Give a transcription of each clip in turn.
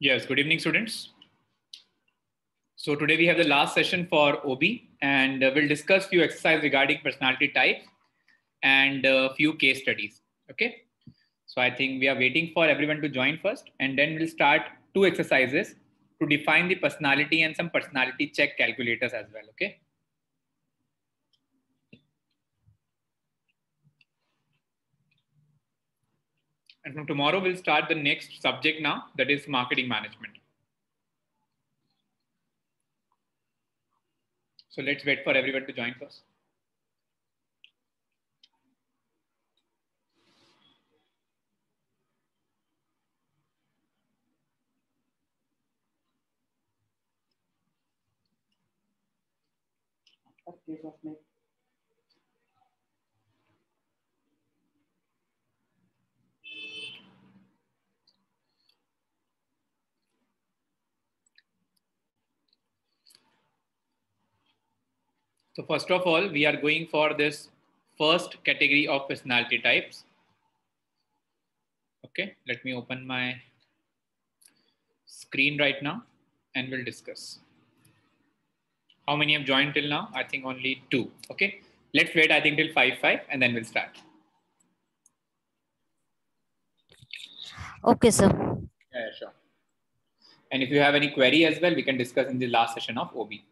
Yes, good evening, students. So today we have the last session for OB, and we'll discuss few exercises regarding personality types and a few case studies. Okay. So I think we are waiting for everyone to join first, and then we'll start two exercises to define the personality and some personality check calculators as well. Okay. And from tomorrow, we'll start the next subject now, that is marketing management. So let's wait for everyone to join first. So first of all, we are going for this first category of personality types. Okay, let me open my screen right now and we'll discuss. How many have joined till now? I think only 2. Okay, let's wait, I think, till 5 and then we'll start. Okay, sir. Yeah, sure. And if you have any query as well, we can discuss in the last session of OB.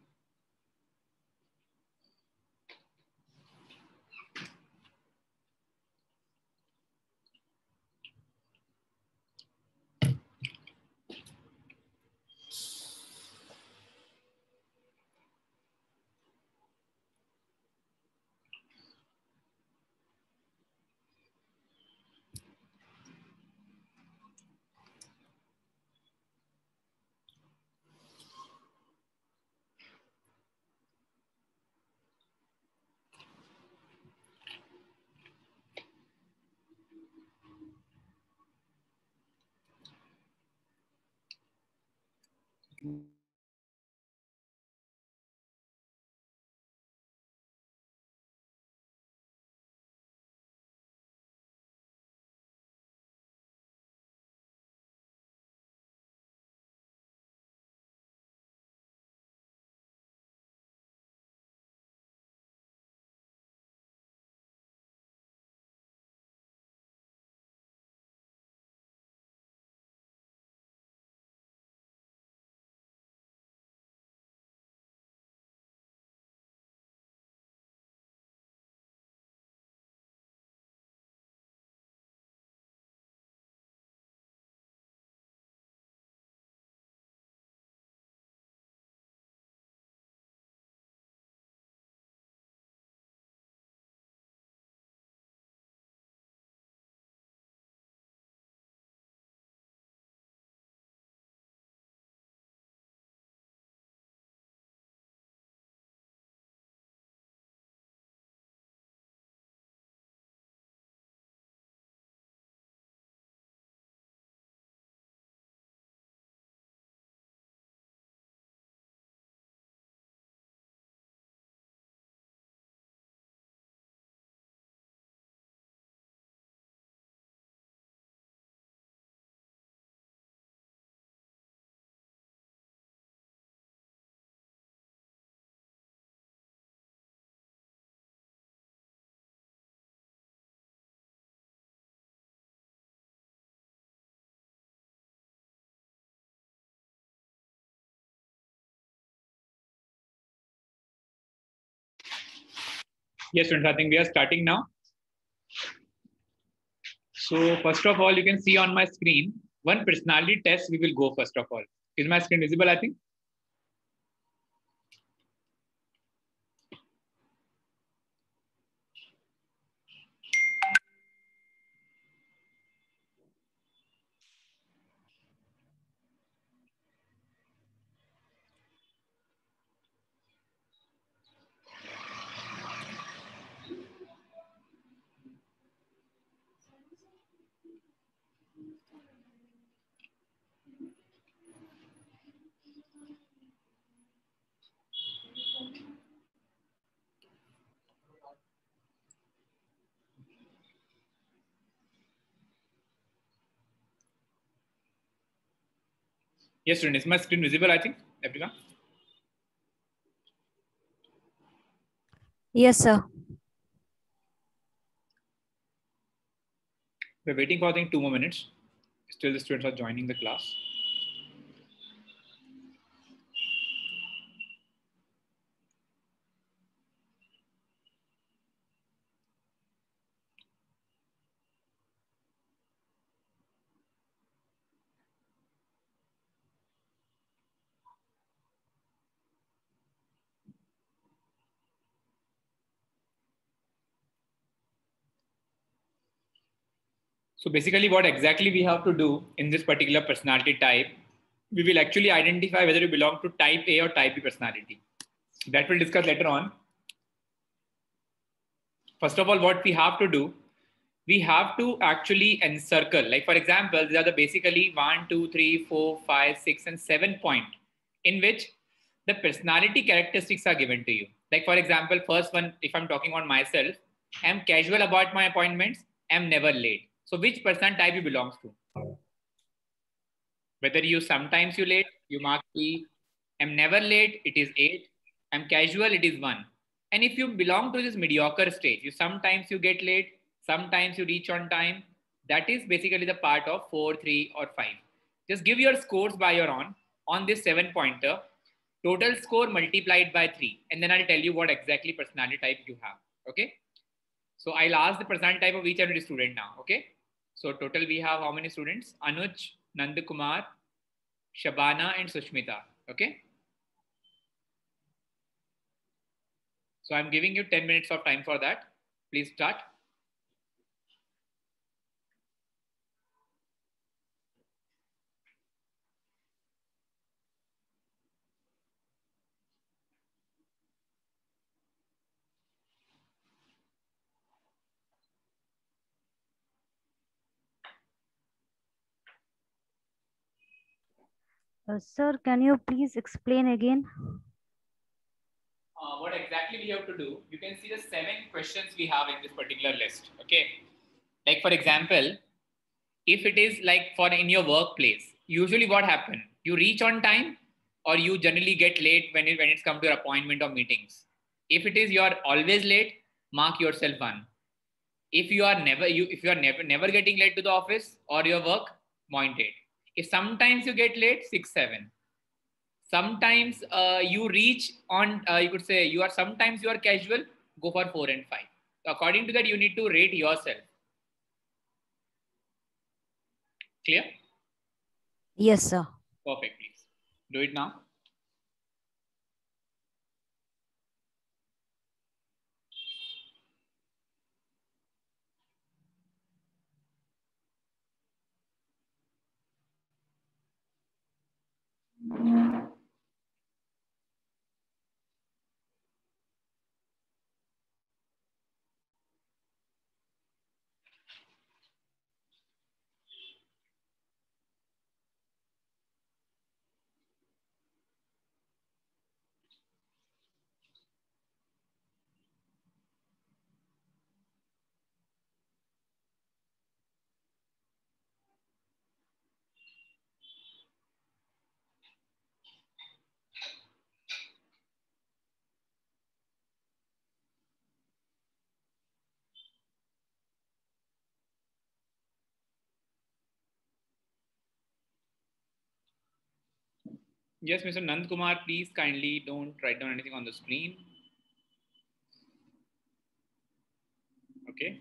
Yes, students, I think we are starting now. So first of all, you can see on my screen, one personality test we will go first of all. Is my screen visible, I think? Yes, student, is my screen visible, I think, everyone? Yes, sir. We're waiting for, I think, 2 more minutes. Still the students are joining the class. So basically what exactly we have to do in this particular personality type, we will actually identify whether you belong to type A or type B personality. That we'll discuss later on. First of all, what we have to do, we have to actually encircle. Like for example, these are the basically 1, 2, 3, 4, 5, 6, and 7 point in which the personality characteristics are given to you. Like for example, first one, if I'm talking on myself, I'm casual about my appointments, I'm never late. So which person type you belongs to? Whether you sometimes you late, you mark P. I'm never late, it is 8. I'm casual, it is 1. And if you belong to this mediocre stage, you sometimes you get late, sometimes you reach on time. That is basically the part of 4, 3, or 5. Just give your scores by your own on this 7 pointer. Total score multiplied by 3. And then I'll tell you what exactly personality type you have. Okay. So I'll ask the personality type of each and every student now. Okay. So total we have how many students? Anuj, Nandakumar, Shabana, and Sushmita. Okay. So I'm giving you 10 minutes of time for that. Please start. Sir, can you please explain again? What exactly we have to do? You can see the 7 questions we have in this particular list. Okay. Like for example, if it is like for in your workplace, usually what happen? You reach on time or you generally get late when it's come to your appointment or meetings. If it is you're always late, mark yourself 1. If you are never getting late to the office or your work, point 8. If sometimes you get late, 6, 7. Sometimes you reach on you could say you are sometimes you are casual, go for 4 and 5. So according to that you need to rate yourself. Clear? Yes, sir. Perfect. Please do it now. Yes, Mr. Nand Kumar, please kindly don't write down anything on the screen. Okay.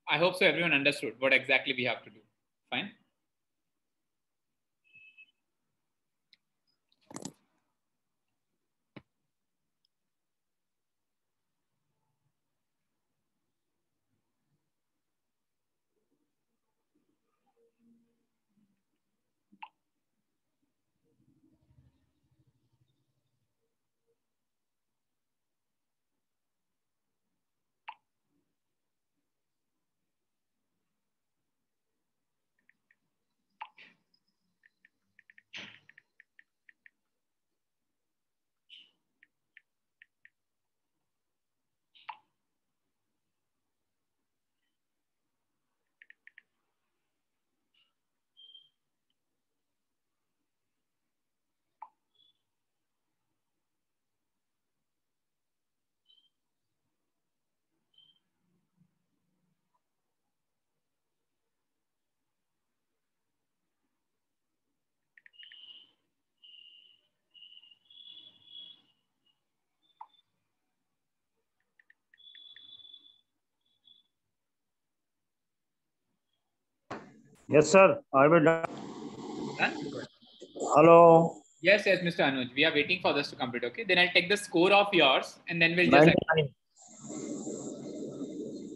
I hope so everyone understood what exactly we have to do. Fine. Yes, sir. I will. Done? Good. Hello. Yes, Mr. Anuj. We are waiting for this to complete. Okay. Then I'll take the score of yours and then we'll just. 99.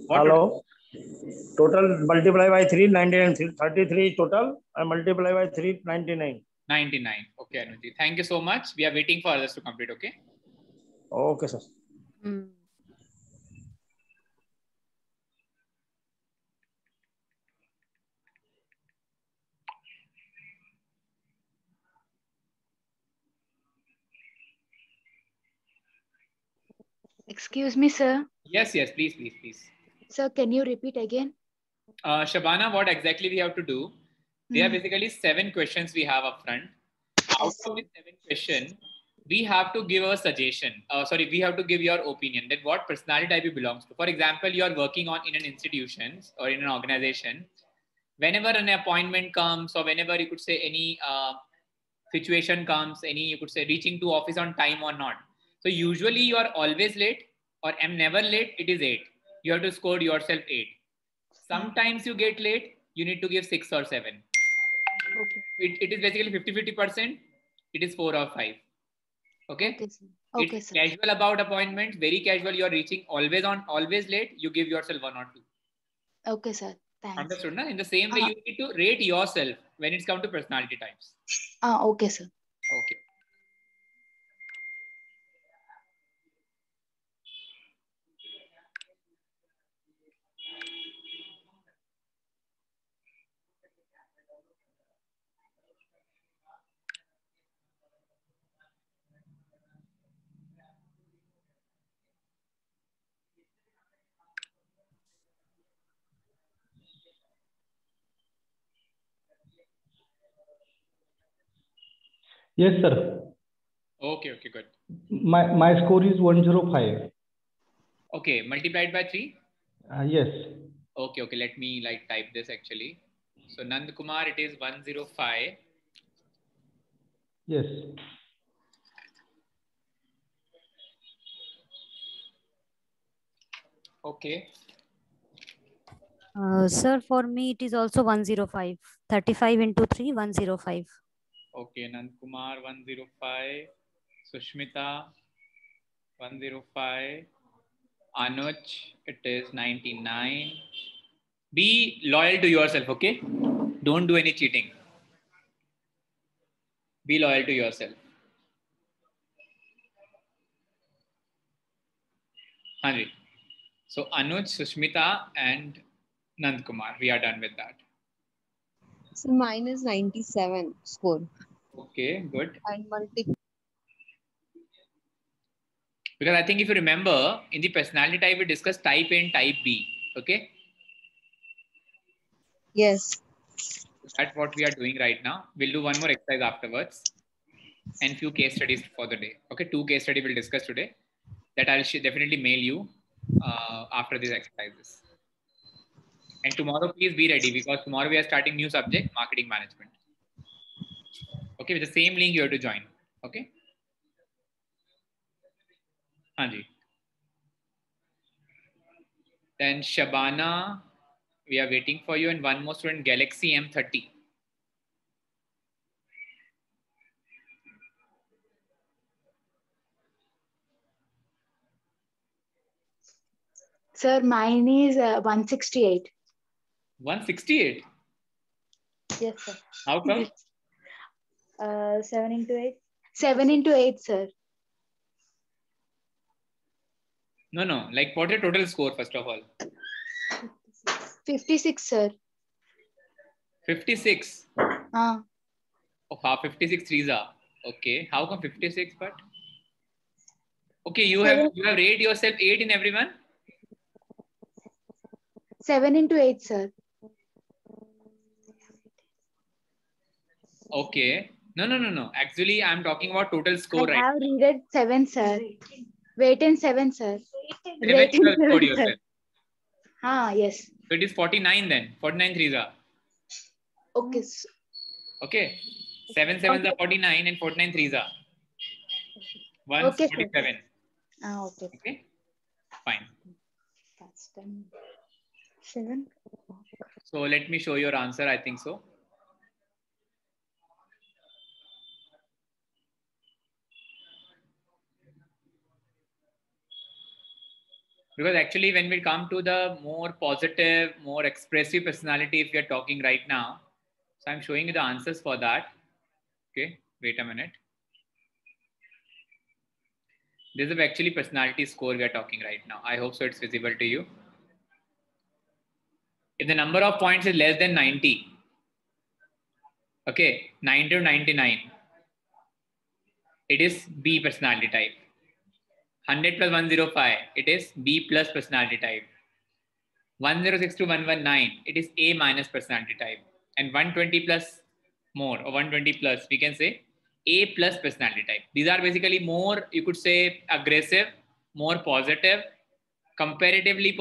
What Hello. Total multiply by 3, 99. 33 total. I multiply by 3, 99. 99. Okay, Anuj. Thank you so much. We are waiting for others to complete. Okay. Okay, sir. Excuse me, sir. Yes, please. Sir, can you repeat again? Shabana, what exactly we have to do? There are basically 7 questions we have up front. Out of these 7 questions, we have to give a suggestion. We have to give your opinion that what personality type you belongs to. For example, you are working in an institution or in an organization. Whenever an appointment comes, or whenever you could say any situation comes, you could say reaching to office on time or not. So usually you are always late or am never late. It is 8. You have to score yourself 8. Sometimes you get late. You need to give 6 or 7. Okay. It is basically 50-50%. It is 4 or 5. Okay. Okay, it's sir. casual about appointments. Very casual. You are reaching always on, always late. You give yourself 1 or 2. Okay, sir. Thanks. Understood, na? In the same way, you need to rate yourself when it's come to personality types. Okay, sir. Okay. Yes, sir. Okay, good. My score is 105. Okay, multiplied by 3? Yes. Okay, let me type this actually. So Nand Kumar, it is 105. Yes. Okay. Sir, for me, it is also 105. 35 into 3, 105. Okay, Nand Kumar, 105. Sushmita, 105. Anuj, it is 99. Be loyal to yourself, okay? Don't do any cheating. Be loyal to yourself. Hanji. So Anuj, Sushmita, and Nand Kumar, we are done with that. So mine is 97 score. Okay, good. And because I think if you remember, in the personality type, we discussed type A and type B. Okay? Yes. That's what we are doing right now. We'll do one more exercise afterwards and few case studies for the day. Okay, 2 case studies we'll discuss today that I'll definitely mail you after these exercises. And tomorrow, please be ready because tomorrow we are starting new subject, marketing management. Okay, with the same link you have to join. Okay? Hanji. Then Shabana, we are waiting for you, and one more student, Galaxy M30. Sir, mine is 168. 168? Yes, sir. How come? 7 into 8. 7 into 8, sir. No. What's your total score, first of all? 56, sir. 56? Oh, how 56 threes are? Okay. How come 56, but? Okay, you have rated yourself 8 in everyone? 7 into 8, sir. Okay. No. Actually, I'm talking about total score, I right? have rated 7, sir. Weight in 7, sir. 7 you have scored 7, yourself. sir. Yes. So it is 49 then. 49 threes are. Okay. Okay. 7 sevens are 49 and 49 threes are. 1 Okay, 47. Okay. Okay. Fine. That's done. 7. So let me show your answer. I think so. Because actually, when we come to the more positive, more expressive personality, if we are talking right now, so I'm showing you the answers for that. Okay, wait a minute. This is actually personality score we are talking right now. I hope so it's visible to you. If the number of points is less than 90, okay, 90 to 99, it is B personality type. 100 plus 105, it is B plus personality type. 106 to 119, it is A minus personality type. And 120 plus more or 120 plus, we can say A plus personality type. These are basically more, you could say, aggressive, more positive, comparatively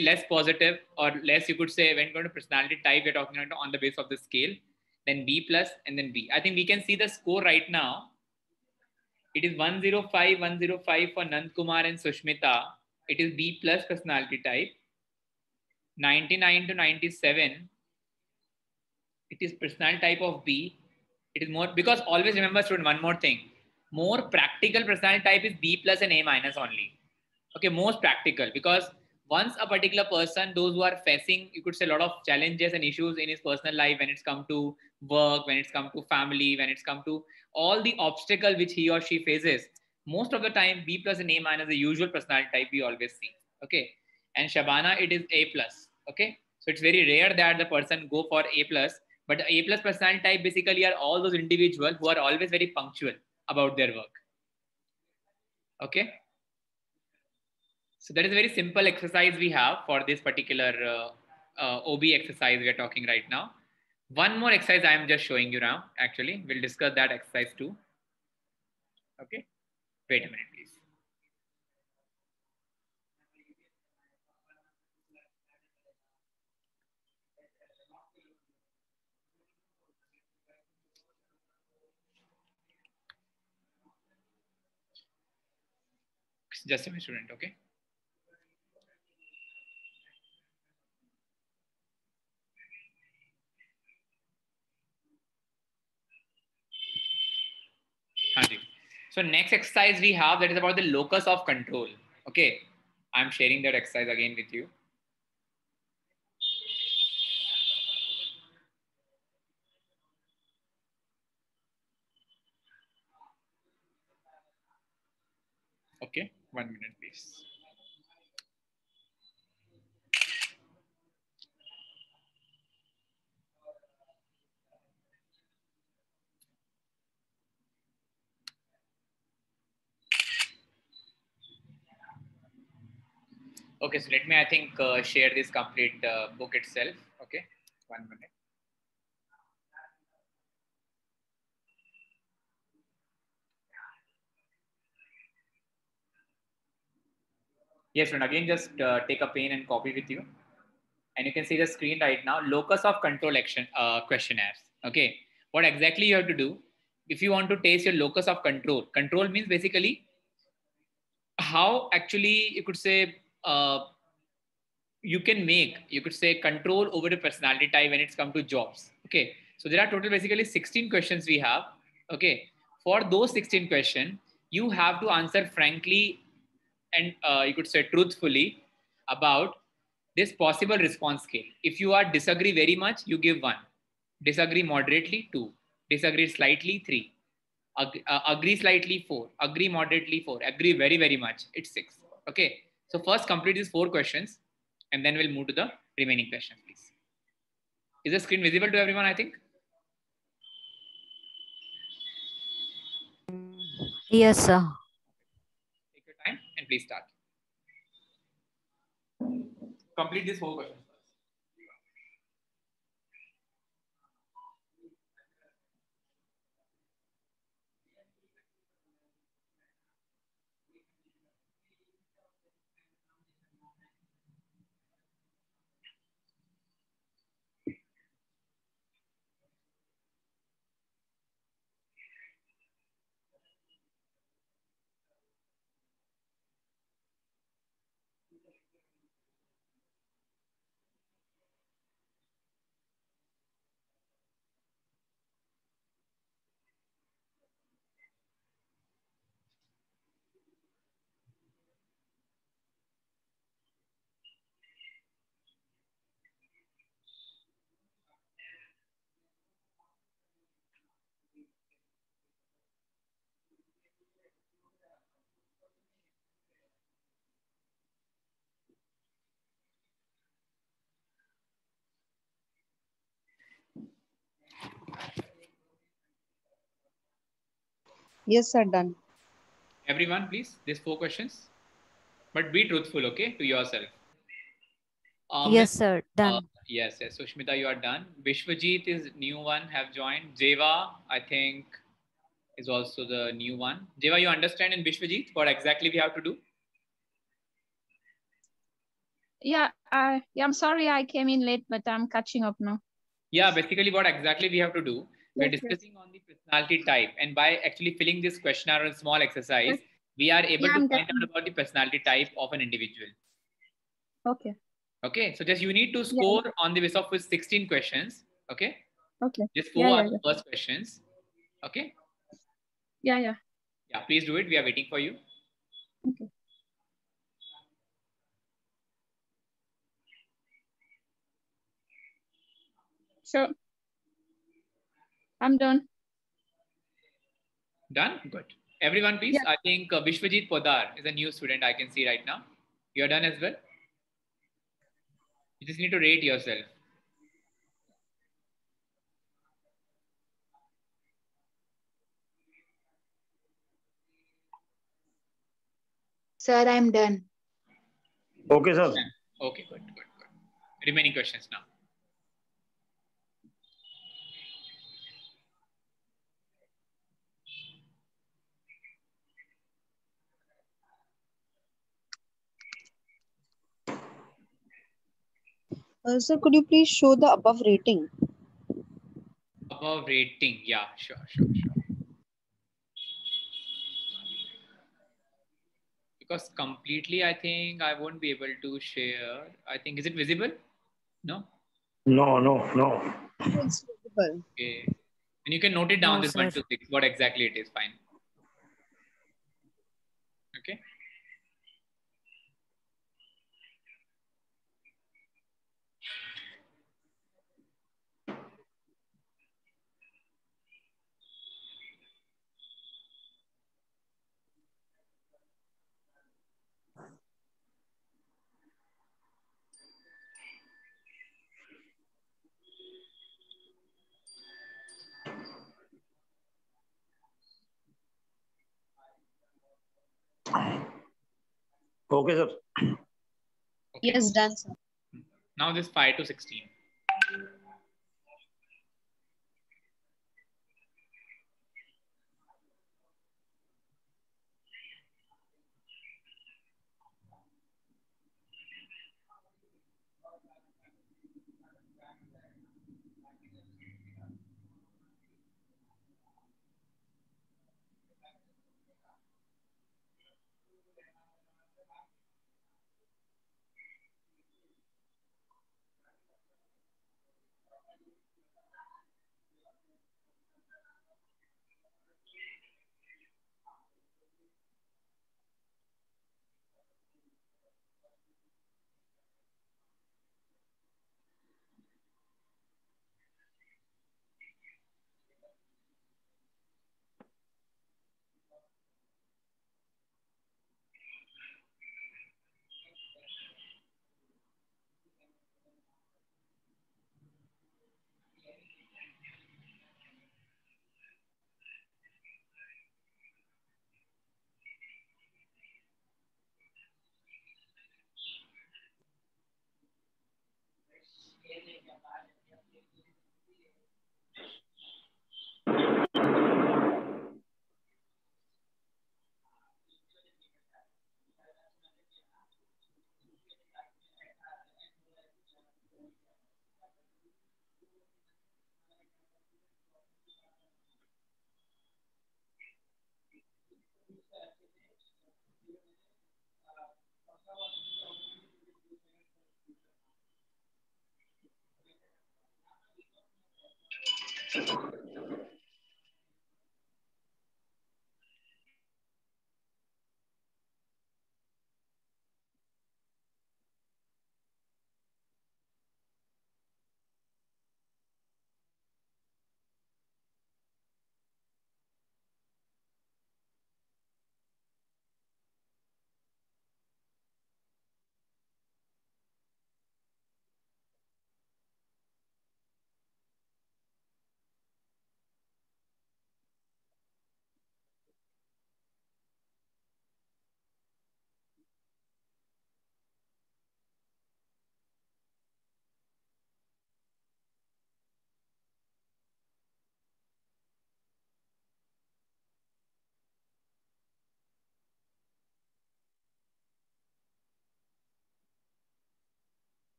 less positive, or less, you could say, when going to personality type, we're talking about on the base of the scale, then B plus and then B. I think we can see the score right now. It is 105, 105 for Nand Kumar and Sushmita. It is B plus personality type. 99 to 97, it is personality type of B. It is more, because always remember, student, one more thing. More practical personality type is B plus and A minus only. Okay, most practical, because once a particular person, those who are facing, you could say, a lot of challenges and issues in his personal life, when it's come to work, when it's come to family, when it's come to all the obstacle which he or she faces, most of the time B plus and A minus, the usual personality type we always see. Okay, and Shabana, it is A plus. Okay, so it's very rare that the person go for A plus, but the A plus personality type basically are all those individuals who are always very punctual about their work. Okay, so that is a very simple exercise we have for this particular OB exercise we are talking right now. One more exercise I am just showing you now. Actually, we'll discuss that exercise too. Okay, wait a minute, please. Just a minute, student. Okay. So next exercise we have, that is about the locus of control. Okay, I'm sharing that exercise again with you. Okay, 1 minute, please. Okay, so let me, I think, share this complete book itself. Okay, 1 minute. Yes, and again, just take a pen and copy with you. And you can see the screen right now, locus of control action questionnaires. Okay, what exactly you have to do if you want to taste your locus of control? Control means basically how actually you could say you can make, you could say, control over the personality type when it's come to jobs. Okay, so there are total basically 16 questions we have. Okay, for those 16 questions, you have to answer frankly and you could say truthfully about this possible response scale. If you are disagree very much, you give 1, disagree moderately 2, disagree slightly 3, agree slightly 4, agree moderately 4, agree very, very much, it's 6. Okay, so first complete these 4 questions and then we'll move to the remaining questions, please. Is the screen visible to everyone, I think? Yes, sir. Take your time and please start. Complete these 4 questions. Yes, sir. Done. Everyone, please, these 4 questions. But be truthful, okay, to yourself. Yes, Miss, sir. Done. yes. So Shmita, you are done. Vishwajit is new one, have joined. Jeva, I think, is also the new one. Jeva, you understand in Vishwajit what exactly we have to do? Yeah, I'm sorry I came in late, but I'm catching up now. Yeah, basically what exactly we have to do, we're Yes, yes. discussing on the personality type, and by actually filling this questionnaire or a small exercise, we are able Yeah, to I'm find getting out about the personality type of an individual. Okay. Okay, so just you need to score on the basis of 16 questions. Okay, Okay. just Yeah, 4 are yeah, the first questions. Okay, yeah. yeah, please do it. We are waiting for you. Okay. So I'm done. Done? Good. Everyone, please. Yeah. I think Vishwajit Podar is a new student I can see right now. You're done as well. You just need to rate yourself. Sir, I'm done. Okay, sir. Okay, good. Remaining questions now. Sir, could you please show the above rating? Above rating, yeah, sure. Because completely, I think I won't be able to share. I think, is it visible? No? No. It's visible. Okay. And you can note it down, No, this 1 sir. to 6, what exactly it is, fine. Okay. Okay, sir. Okay. Yes, done, sir. Now this 5 to 16.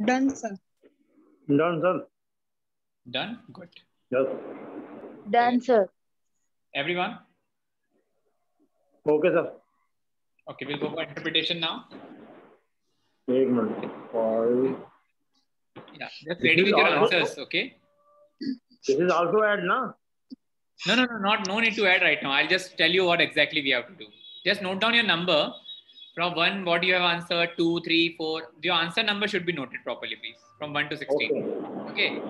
Done, sir. Done, sir. Done? Good. Yes. Done, sir. Everyone? Okay, sir. Okay, we'll go for interpretation now. 1 minute. 5. Yeah, just This ready is with your also- answers, okay? This is also add, na? No need to add right now. I'll just tell you what exactly we have to do. Just note down your number from 1, what you have answered, 2, 3, 4. Your answer number should be noted properly, please, from 1 to 16. Okay.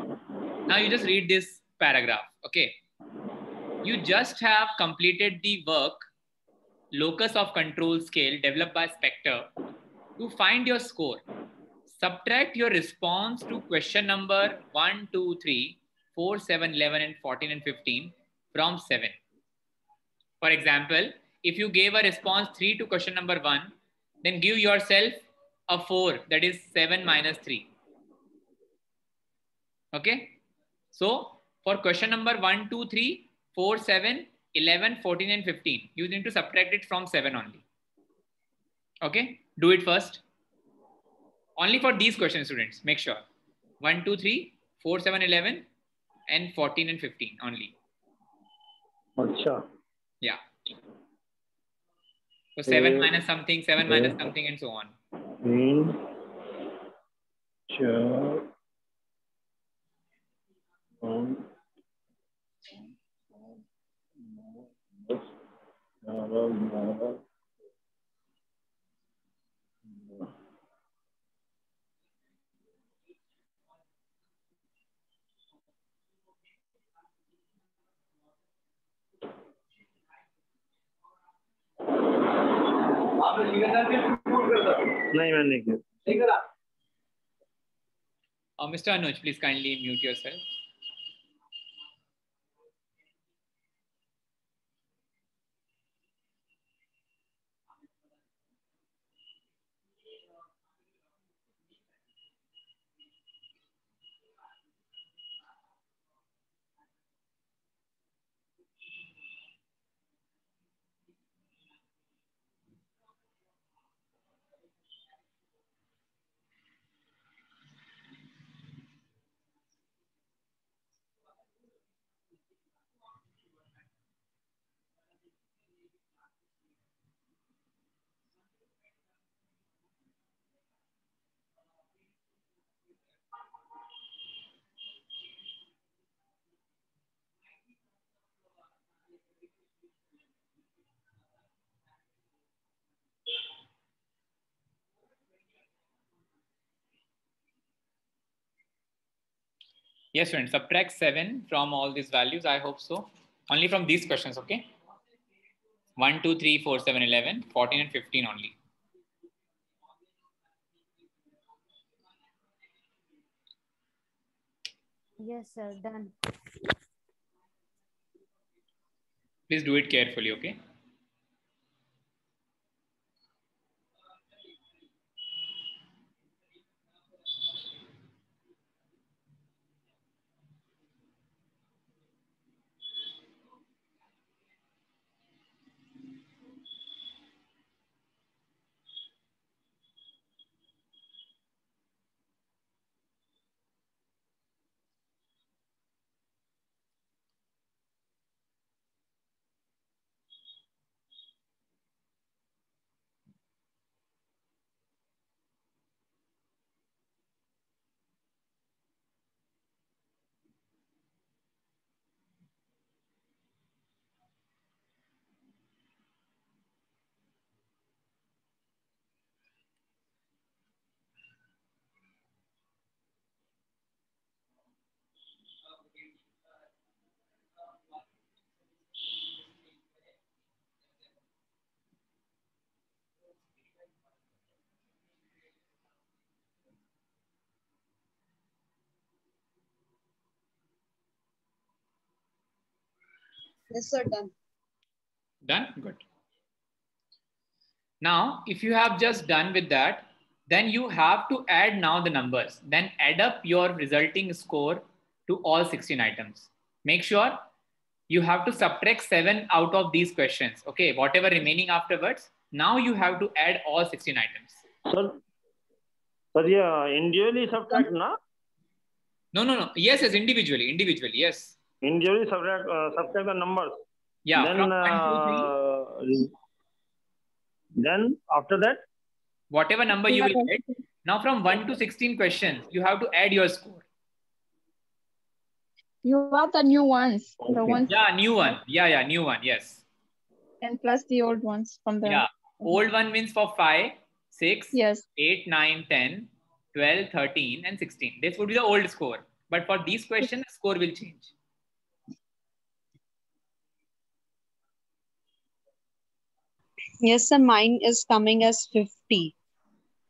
Now you just read this paragraph, okay? You just have completed the work, locus of control scale developed by Spectre to find your score. Subtract your response to question number 1, 2, 3, 4, 7, 11, and 14 and 15 from 7. For example, if you gave a response 3 to question number 1, then give yourself a 4, that is 7 minus 3. Okay. So for question number 1, 2, 3, 4, 7, 11, 14, and 15, you need to subtract it from 7 only. Okay. Do it first. Only for these questions, students, make sure. 1, 2, 3, 4, 7, 11, and 14 and 15 only. Acha. Yeah. So 7 minus something, 7 minus something, and so on. 3, 4, 1, 11. नहीं मैंने किया Mr. Anuj, please kindly mute yourself. Yes, friends, subtract 7 from all these values. I hope so. Only from these questions, okay? 1, 2, 3, 4, 7, 11, 14, and 15 only. Yes, sir. Done. Please do it carefully, okay? Yes, sir. Done. Done? Good. Now, if you have just done with that, then you have to add now the numbers. Then add up your resulting score to all 16 items. Make sure you have to subtract 7 out of these questions. Okay, whatever remaining afterwards, now you have to add all 16 items. Sir Sir, yeah, individually subtract, na? No. Yes, individually, yes. Individually subtract the numbers. Yeah, Then, from 1 to 3, then after that, whatever number you will get. Now from 1 to 16 questions, you have to add your score. You are the new ones, the Okay. ones. Yeah, new one. Yeah, new one. Yes. And plus the old ones from the. Yeah, old one means for 5, 6, Yes. 8, 9, 10, 12, 13, and 16. This would be the old score. But for these questions, the score will change. Yes, sir. Mine is coming as 50.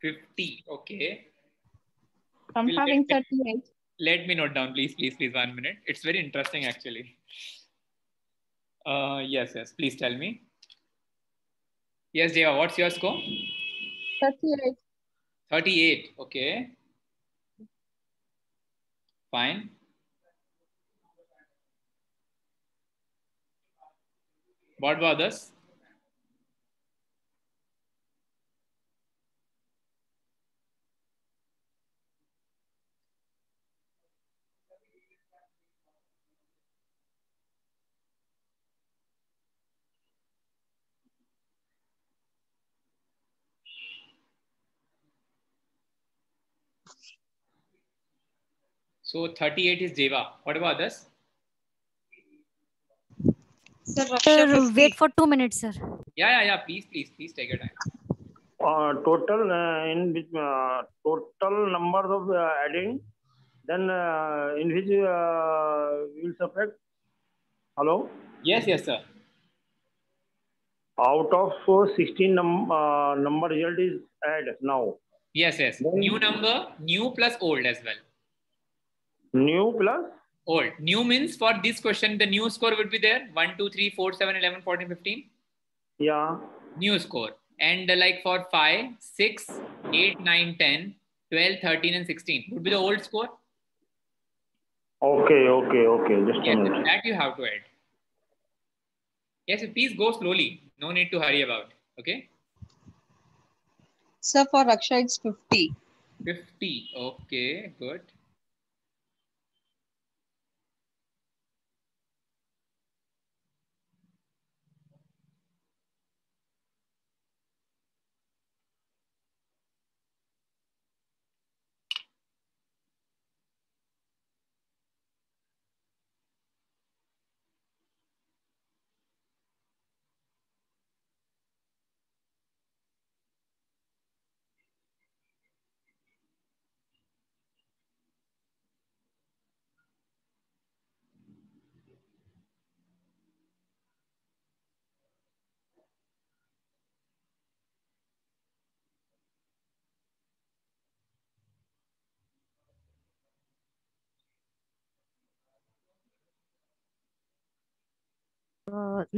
50. Okay. I'm Will having let, 38. let me note down, please. 1 minute. It's very interesting, actually. Yes. Please tell me. Yes, Deva, what's your score? 38. 38. Okay. Fine. What about others? So 38 is Deva. What about others? Sir, Raksha Sir, 50. wait for 2 minutes, sir. Yeah. Please take your time. total total numbers of adding, then in which we will subtract. Hello? Yes, sir. Out of 16 number result is add now. Yes. Then New number, new plus old as well. New plus? Old. New means for this question, the new score would be there. 1, 2, 3, 4, 7, 11, 14, 15. Yeah. New score. And like for 5, 6, 8, 9, 10, 12, 13, and 16 would be the old score. Okay. Just a Yes, minute. that you have to add. Yes, please go slowly. No need to hurry about. Okay. Sir, for Raksha, it's 50. 50. Okay, good.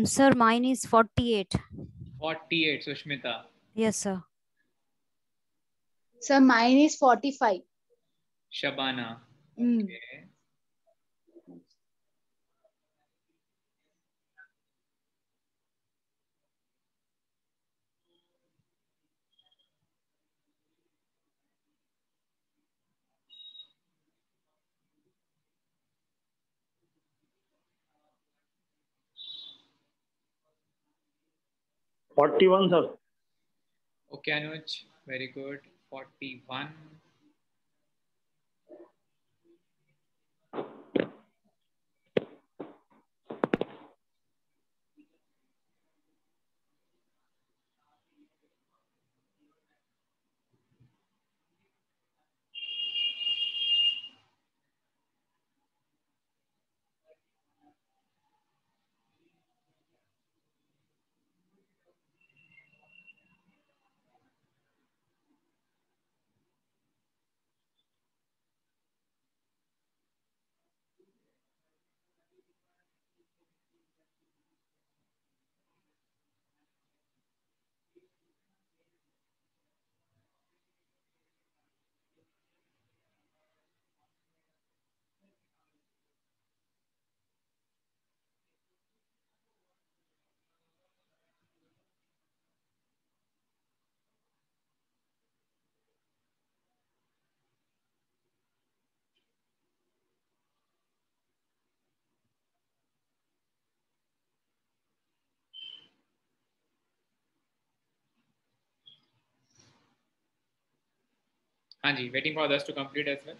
Sir, mine is 48. 48, Sushmita. Yes, sir. Sir, mine is 45. Shabana. Mm. Okay. $41, sir. Okay, Anuj. Very good. 41. Hanji, waiting for others to complete as well.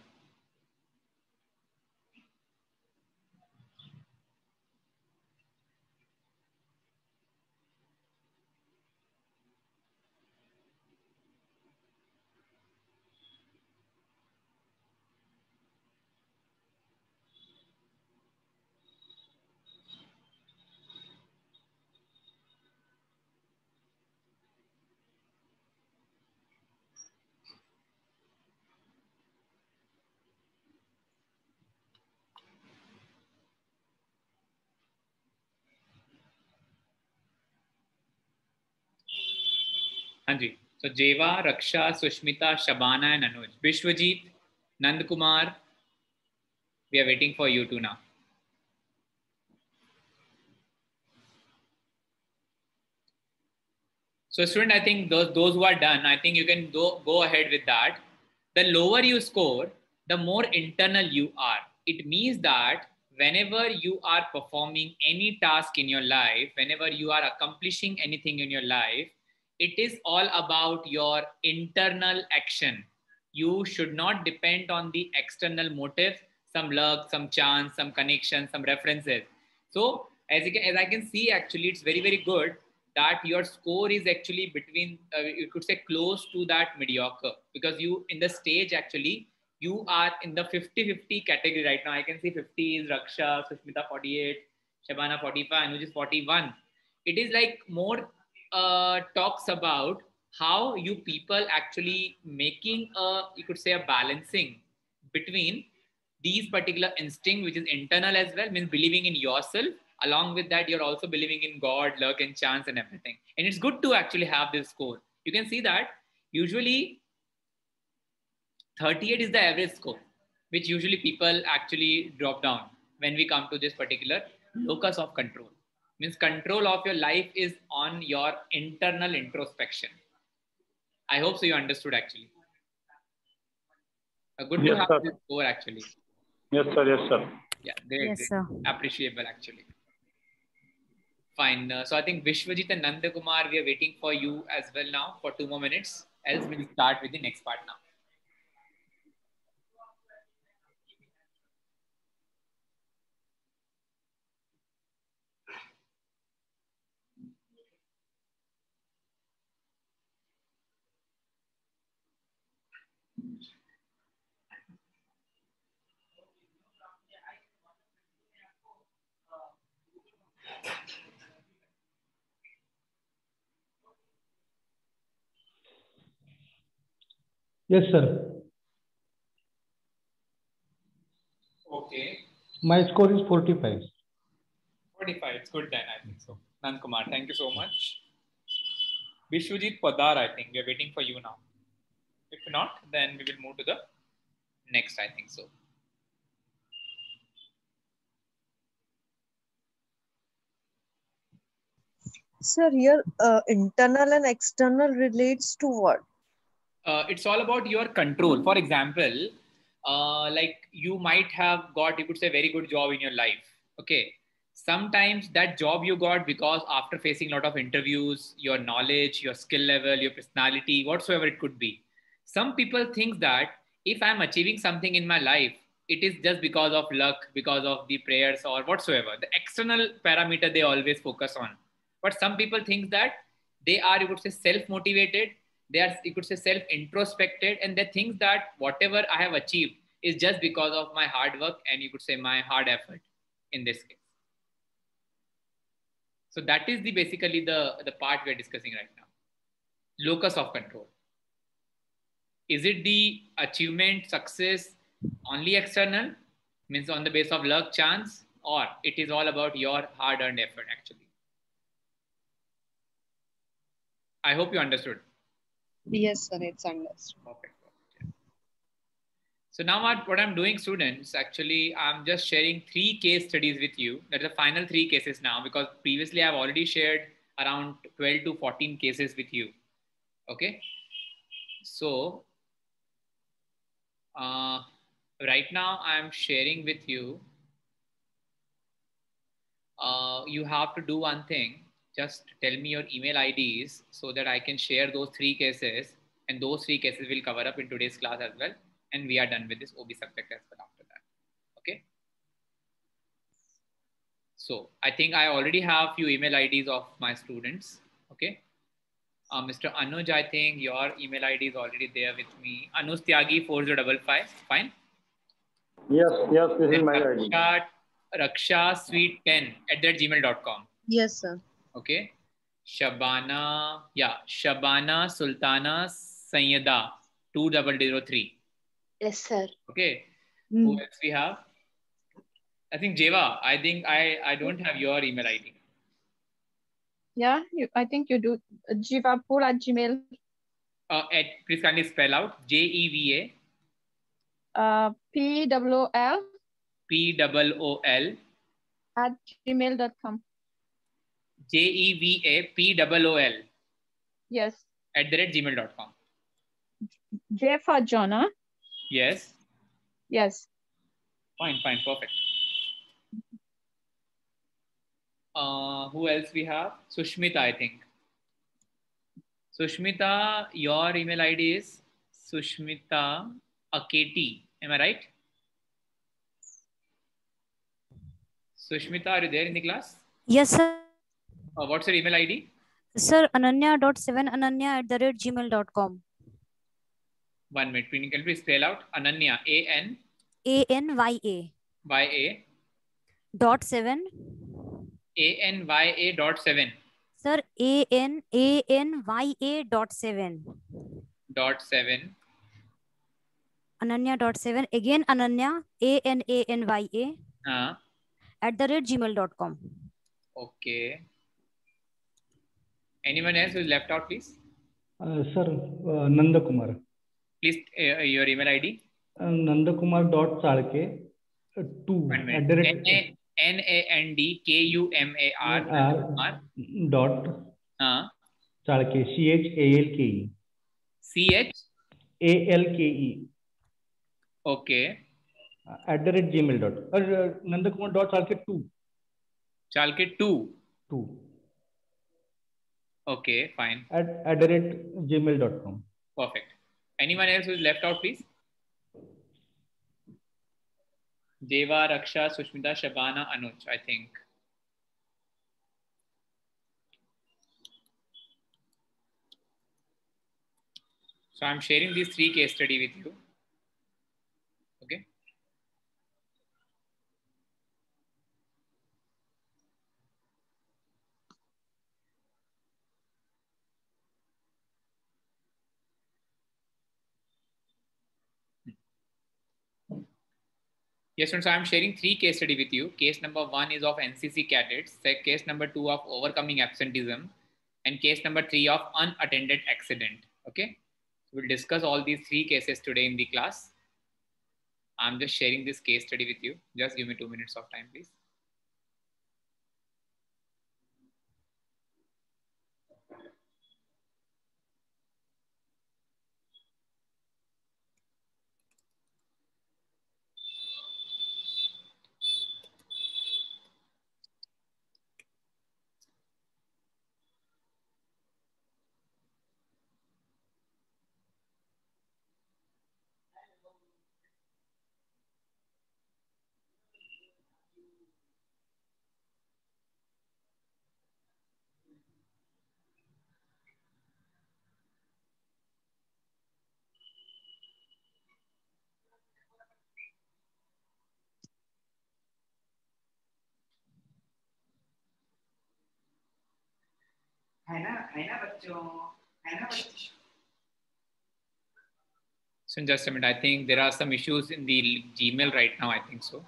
Hanji. So Jeva, Raksha, Sushmita, Shabana, and Anuj. Vishwajit, Nand Kumar, we are waiting for you two now. So student, I think those who are done, I think you can go ahead with that. The lower you score, the more internal you are. It means that whenever you are performing any task in your life, whenever you are accomplishing anything in your life, it is all about your internal action. You should not depend on the external motive, some luck, some chance, some connection, some references. So as I can see, actually, it's very, very good that your score is actually between, you could say close to that mediocre, because you in the stage, actually, you are in the 50-50 category right now. I can see 50 is Raksha, Sushmita 48, Shabana 45, Anuj is 41. It is like more talks about how you people actually making a, you could say, a balancing between these particular instinct, which is internal as well, means believing in yourself. Along with that, you're also believing in God, luck, and chance, and everything. And it's good to actually have this score. You can see that usually 38 is the average score, which usually people actually drop down when we come to this particular locus of control. Means control of your life is on your internal introspection. I hope so you understood actually. Good to have this score actually. Yes, sir. Yes, sir. Yeah, great. Yes, great. sir. Appreciable actually. Fine. So I think Vishwajit and Nanda Kumar, we are waiting for you as well now for 2 more minutes. Else we'll start with the next part now. Yes, sir. Okay. My score is 45. 45. It's good then, I think so. Nand Kumar, thank you so much. Vishwajit Padar, I think we are waiting for you now. If not, then we will move to the next, I think so. Sir, here internal and external relates to what? It's all about your control. For example, like you might have got, you could say, very good job in your life. Okay. Sometimes that job you got because after facing a lot of interviews, your knowledge, your skill level, your personality, whatsoever it could be. Some people think that if I'm achieving something in my life, it is just because of luck, because of the prayers or whatsoever. The external parameter they always focus on. But some people think that they are, you could say, self-motivated. They are, you could say, self-introspected, and they think that whatever I have achieved is just because of my hard work and, you could say, my hard effort in this case. So that is basically the part we are discussing right now. Locus of control. Is it the achievement, success only external, means on the base of luck, chance, or it is all about your hard-earned effort actually? I hope you understood. Yes, sir, it's understood. Perfect. So now what I'm doing, students, actually, I'm just sharing 3 case studies with you. That's the final 3 cases now, because previously I've already shared around 12 to 14 cases with you. Okay. So right now I'm sharing with you. You have to do one thing. Just tell me your email IDs so that I can share those 3 cases And those three cases we'll cover up in today's class as well. And we are done with this OB subject as well after that. Okay. So I think I already have few email IDs of my students. Okay. Mr. Anuj, I think your email ID is already there with me. Anuj Tyagi 4055. Fine. Yes, yes, this is my ID. Raksha Sweet 10 at gmail.com. Yes, sir. Okay. Shabana, yeah, Shabana Sultana Sayyada 2003. Yes, sir. Okay. Who else we have? I think Jeva. I think I don't have your email ID. Yeah, I think you do. Jivapur at Gmail. Please kindly spell out JEVA PWOL POOL at gmail.com. JEVA POOL Yes. at gmail.com. J for Jonah. Yes. Yes. Fine, perfect. Who else we have? Sushmita, I think. Sushmita, your email ID is Sushmita Aketi. Am I right? Sushmita, are you there in the class? Yes, sir. What's your email ID? Sir, ananya.7ananya@gmail.com. 1 minute. Can you please spell out Ananya? ANYA ANYA .7. ANYA.7. Sir, ANANYA.7. .7. Ananya.7. Again, Ananya ANANYA @gmail.com. Okay. Anyone else who is left out, please? Sir, Nanda Kumar. Please, your email ID. Nandakumar.chalke 2 NANDKUMAR dot Chalke CHALKE CHALKE Okay. @gmail. Nandakumar.chalke 2. Chalke 2. Okay, fine. @gmail.com. Perfect. Anyone else who is left out, please? Deva, Raksha, Sushmita, Shabana, Anuj, I think. So I'm sharing these 3 case study with you. Okay. Yes, so I'm sharing 3 case study with you. Case number 1 is of NCC cadets, case number 2 of overcoming absenteeism, and case number 3 of unattended accident. Okay. We'll discuss all these 3 cases today in the class. I'm just sharing this case study with you. Just give me 2 minutes of time, please. So just a minute, I think there are some issues in the Gmail right now, I think so.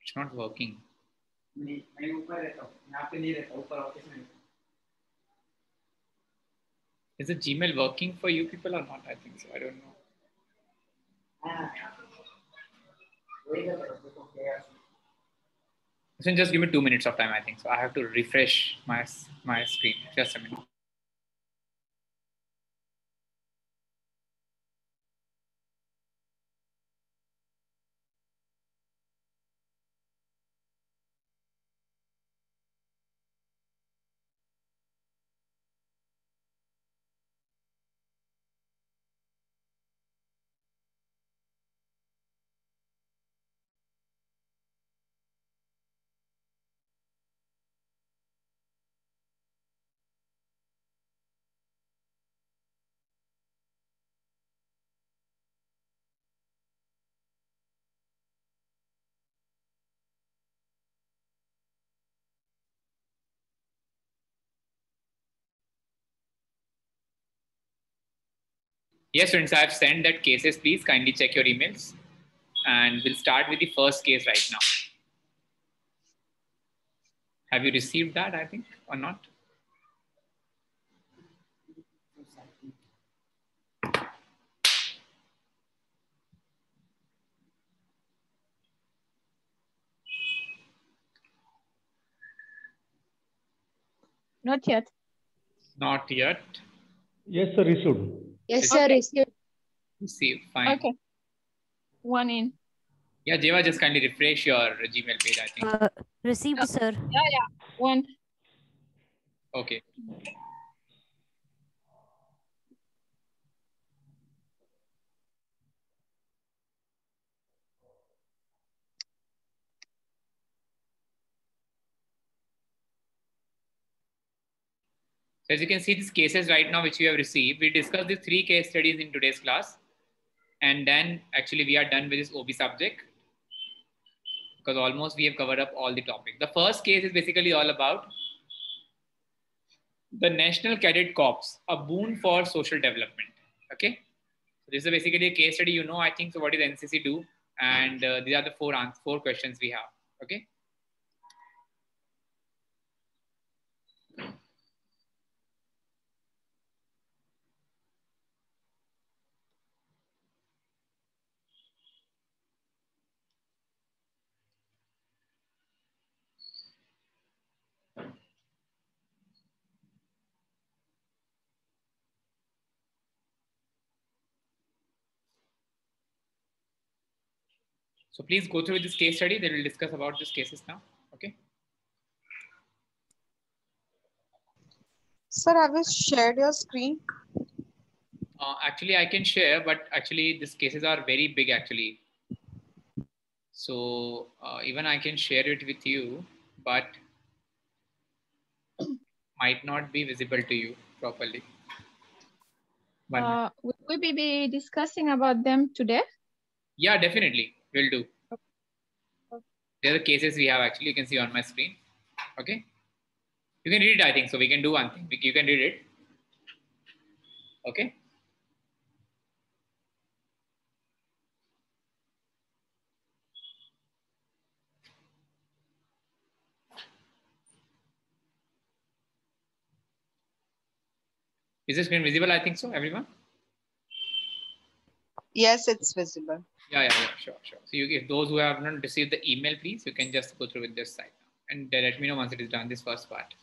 It's not working. Is the Gmail working for you people or not? I think so. I don't know. So just give me 2 minutes of time, I think so. I have to refresh my screen. Just a minute. Yes, students, I have sent that cases. Please kindly check your emails. And we'll start with the first case right now. Have you received that, I think, or not? Not yet. Not yet. Yes, sir, received. Yes, sir. Okay. Receive. Fine. Okay. One in. Yeah, Jeva, just kindly refresh your Gmail page, I think. Received, sir. Yeah. One. Okay. So as you can see, these cases right now which we have received, we discussed these 3 case studies in today's class. And then actually we are done with this OB subject because almost we have covered up all the topics. The first case is basically all about the National Cadet Corps, a boon for social development. Okay. So this is basically a case study, I think. So what does NCC do? And these are the four questions we have. Okay. So please go through this case study. Then we'll discuss about these cases now. Okay. Sir, have you shared your screen? Actually, I can share, but actually these cases are very big actually. So even I can share it with you, but might not be visible to you properly. Will we be discussing about them today? Yeah, definitely. We'll do. There are the cases we have actually, you can see on my screen. Okay. You can read it, I think. So we can do one thing. You can read it. Okay. Is the screen visible? I think so, everyone? Yes, it's visible. Yeah, sure. So if those who have not received the email, please, you can just go through with this site and let me know once it is done, this first part.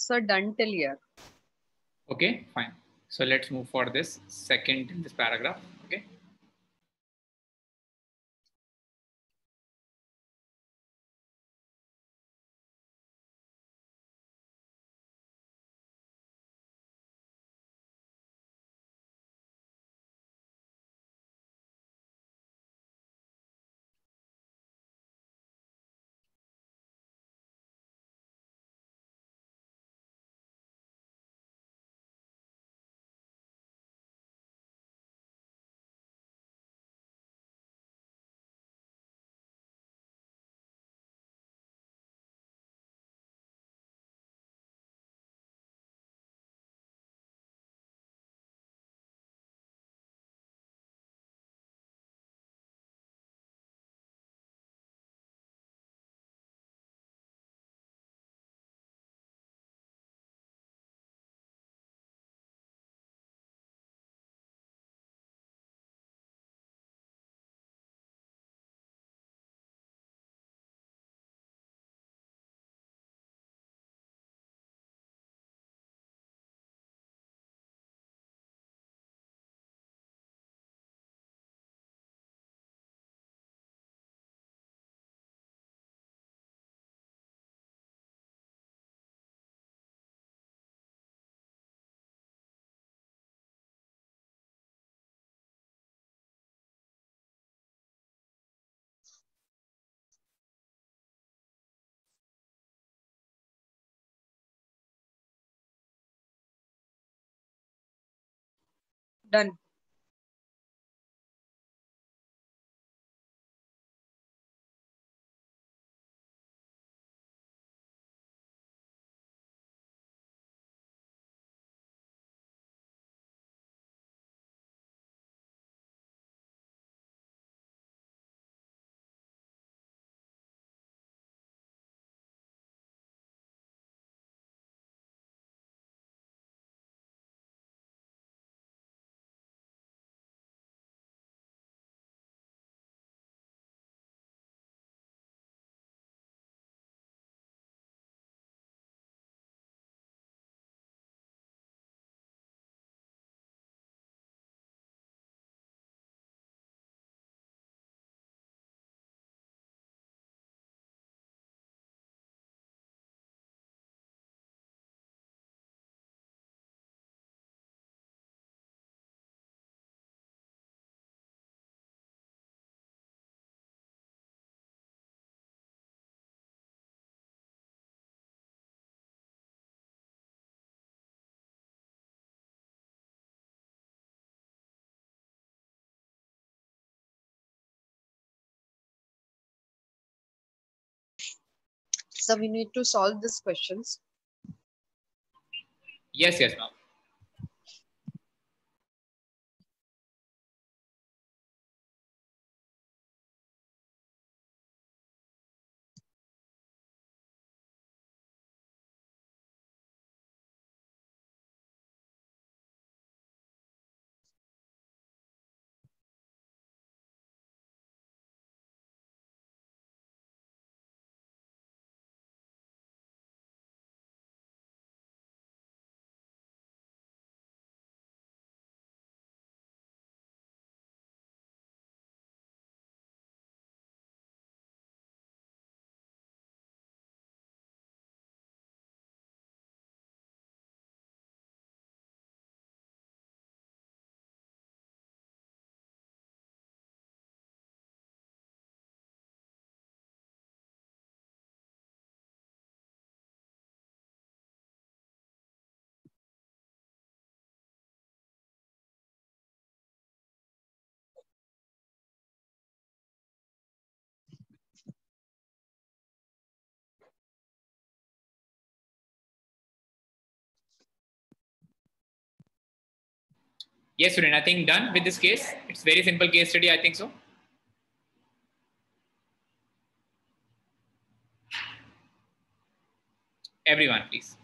Sir, done till here. Okay, fine. So let's move for this second in this paragraph. Okay. Done. So we need to solve these questions. Yes, yes, ma'am. Yes, student, I think done with this case. It's very simple case study, I think so. Everyone, please.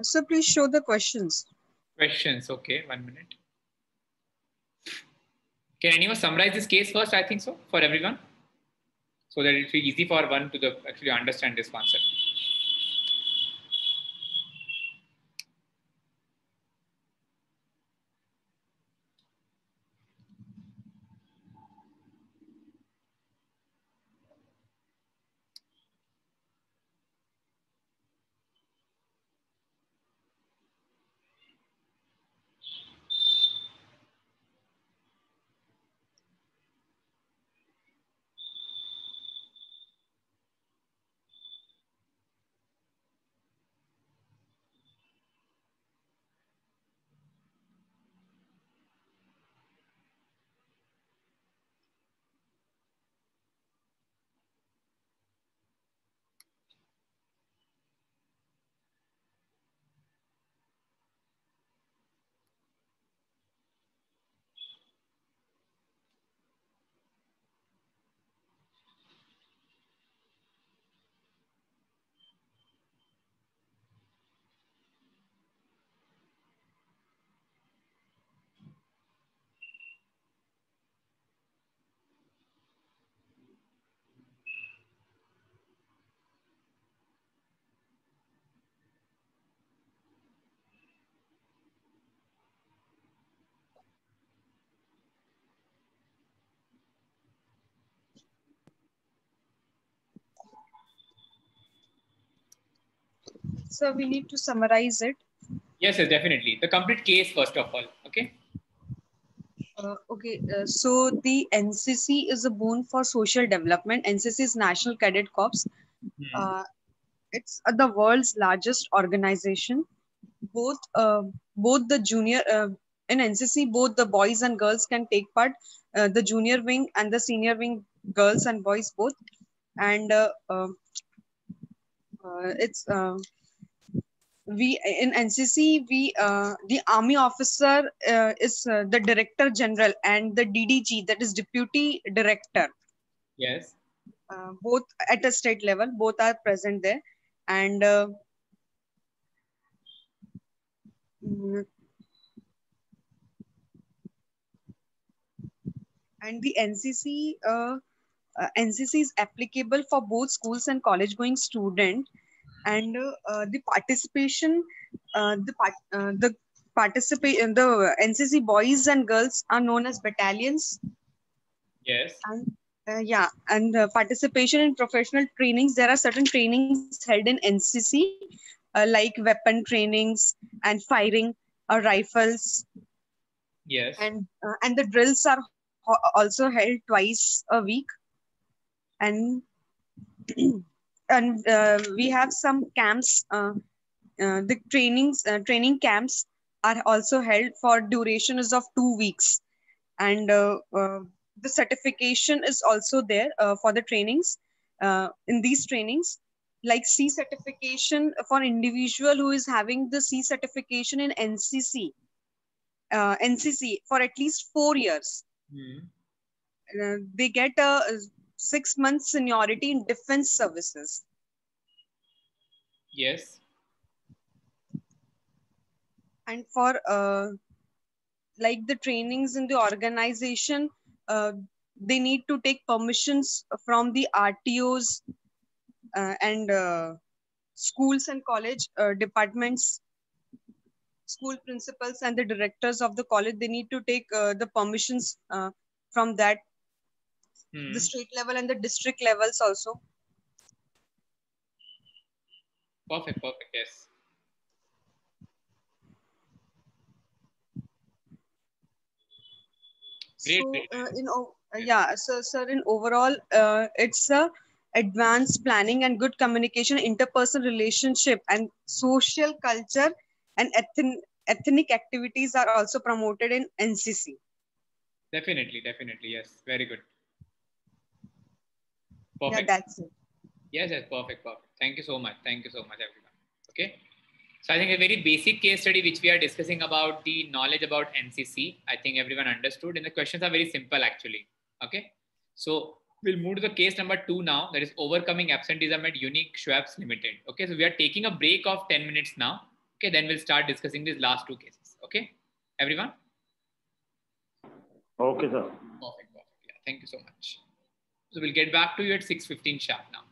So please show the questions. Questions. Okay, 1 minute. Can anyone summarize this case first? I think so for everyone, so that it's easy for one to actually understand this concept. So we need to summarize it. Yes, yes, definitely. The complete case first of all. Okay. So the NCC is a boon for social development. NCC is National Cadet Corps. It's the world's largest organization. Both the junior in NCC, both the boys and girls can take part. The junior wing and the senior wing, girls and boys both. And it's we in NCC, the army officer is the director general, and the DDG, that is deputy director. Yes. Both at a state level, both are present there. And the NCC is applicable for both schools and college going student. And the participation, the NCC boys and girls are known as battalions. Yes. And participation in professional trainings. There are certain trainings held in NCC, like weapon trainings and firing rifles. Yes. And the drills are also held twice a week. And we have some camps. The training camps are also held for durations of 2 weeks. And the certification is also there for the trainings. In these trainings, like C certification for individual who is having the C certification in NCC for at least 4 years. They get a 6 months seniority in defense services. Yes. And for like the trainings in the organization, they need to take permissions from the RTOs and schools and college departments, school principals and the directors of the college. They need to take the permissions from that, the state level and the district levels also. Perfect. Yes. Great. So sir, in overall, it's a advanced planning and good communication, interpersonal relationship, and social culture and ethnic activities are also promoted in NCC. Definitely. Yes. Very good. Perfect. Yeah, that's it. Yes. Perfect. Thank you so much, everyone. Okay. So I think a very basic case study which we are discussing about the knowledge about NCC, I think everyone understood, and the questions are very simple actually. Okay. So we'll move to the case number 2 now, that is overcoming absenteeism at Unique Schweppes Limited. Okay. So we are taking a break of 10 minutes now. Okay, then we'll start discussing these last two cases. Okay, everyone? Okay, sir. Perfect. Yeah, thank you so much. So we'll get back to you at 6:15 sharp now.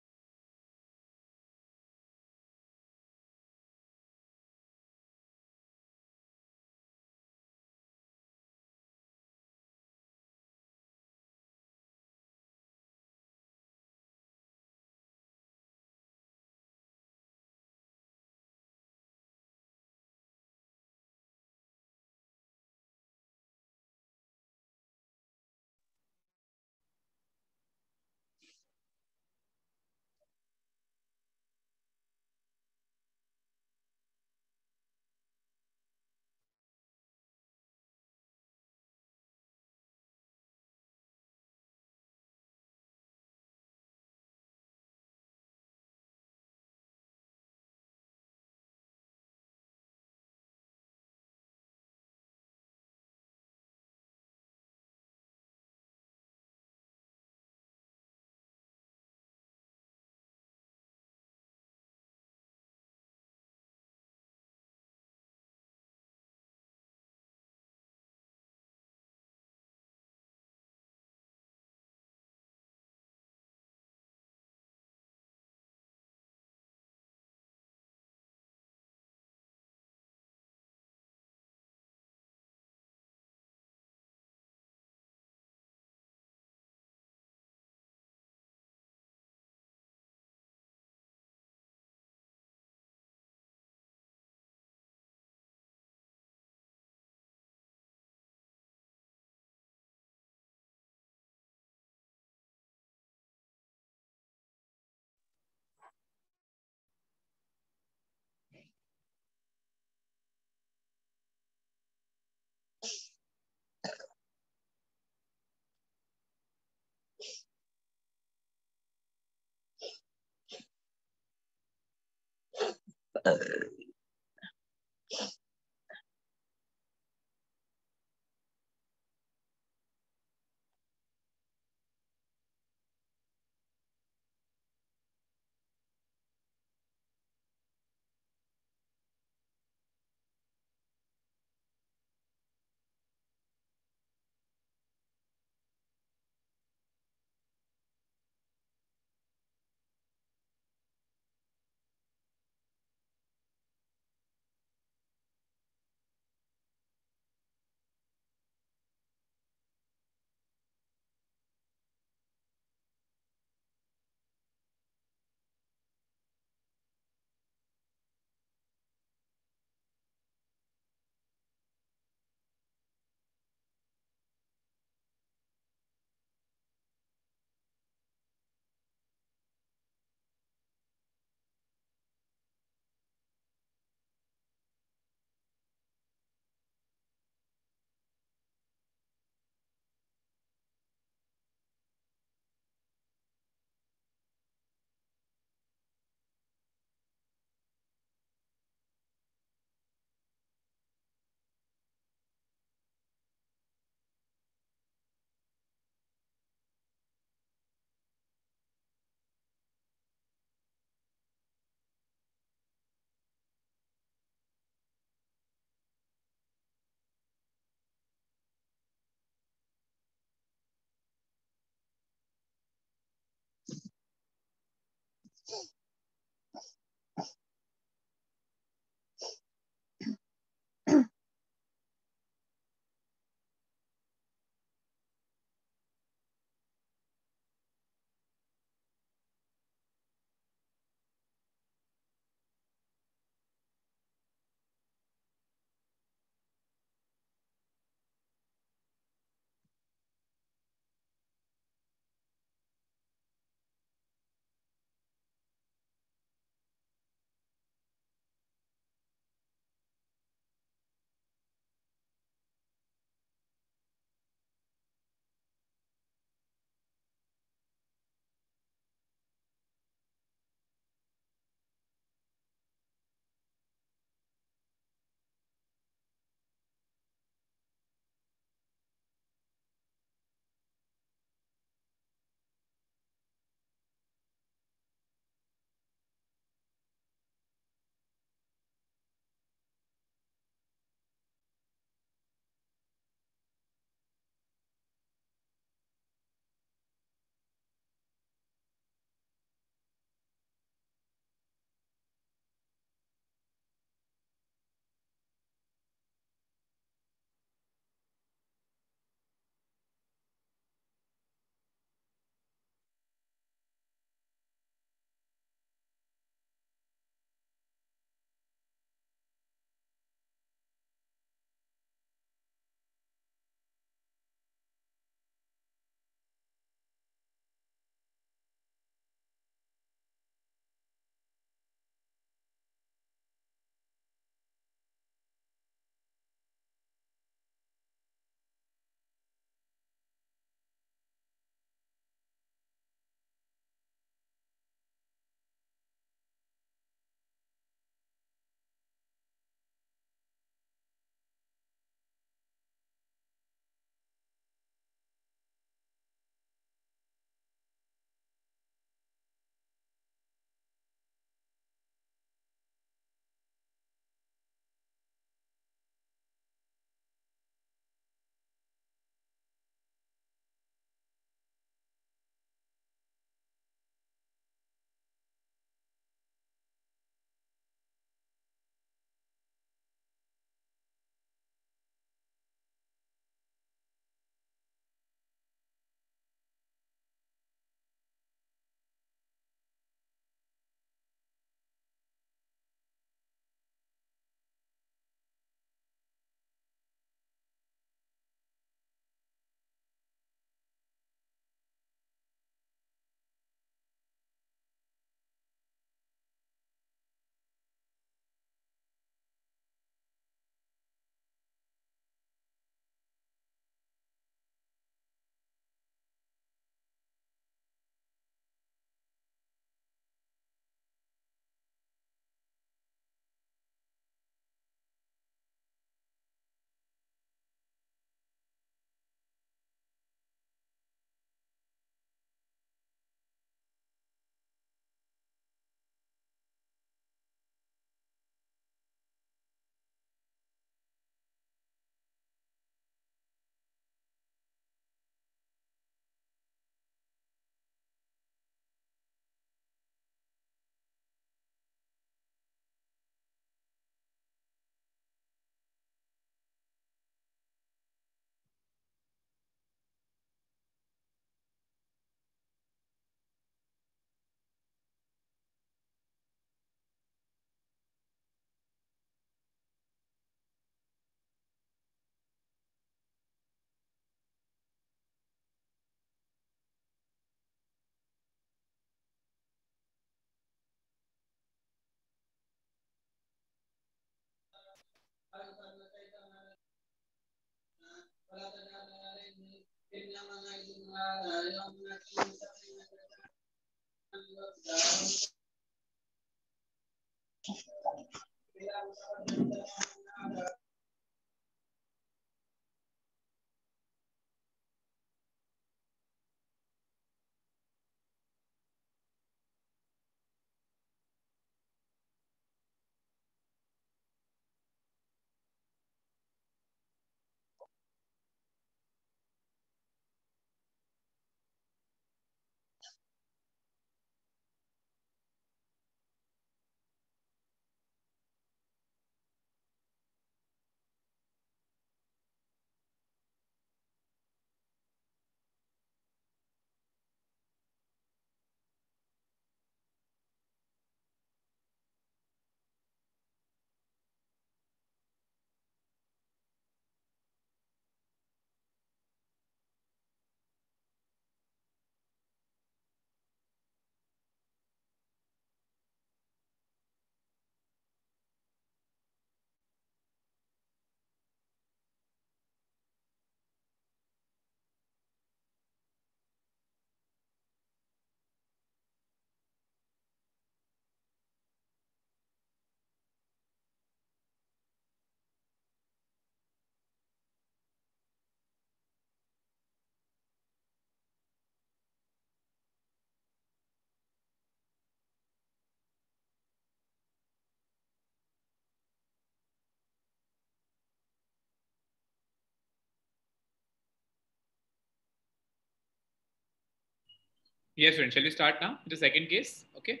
Yes, friend. Shall we start now? The second case. Okay.